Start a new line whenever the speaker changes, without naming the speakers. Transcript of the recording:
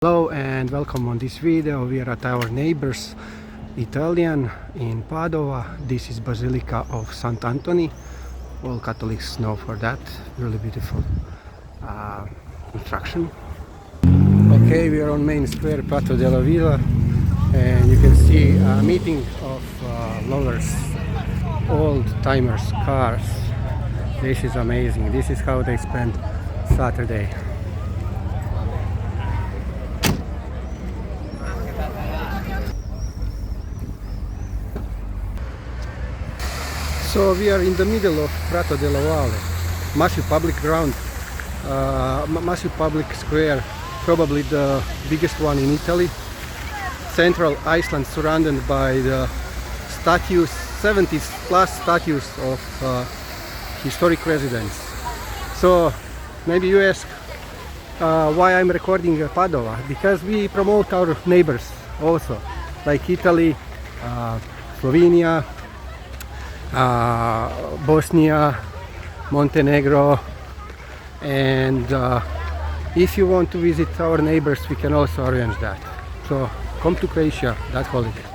Hello and welcome on this video. We are at our neighbors Italian in Padova. This is Basilica of Sant'Antoni. All Catholics know for that. Really beautiful construction. Okay, we are on main square Prato della Villa and you can see a meeting of lovers, old timers, cars. This is amazing. This is how they spend Saturday. So we are in the middle of Prato della Valle, massive public ground, massive public square, probably the biggest one in Italy. Central Iceland surrounded by the statues, 70 plus statues of historic residents. So maybe you ask why I'm recording Padova, because we promote our neighbors also, like Italy, Slovenia, Bosnia, Montenegro, and if you want to visit our neighbors, we can also arrange that. So come to Croatia that holiday.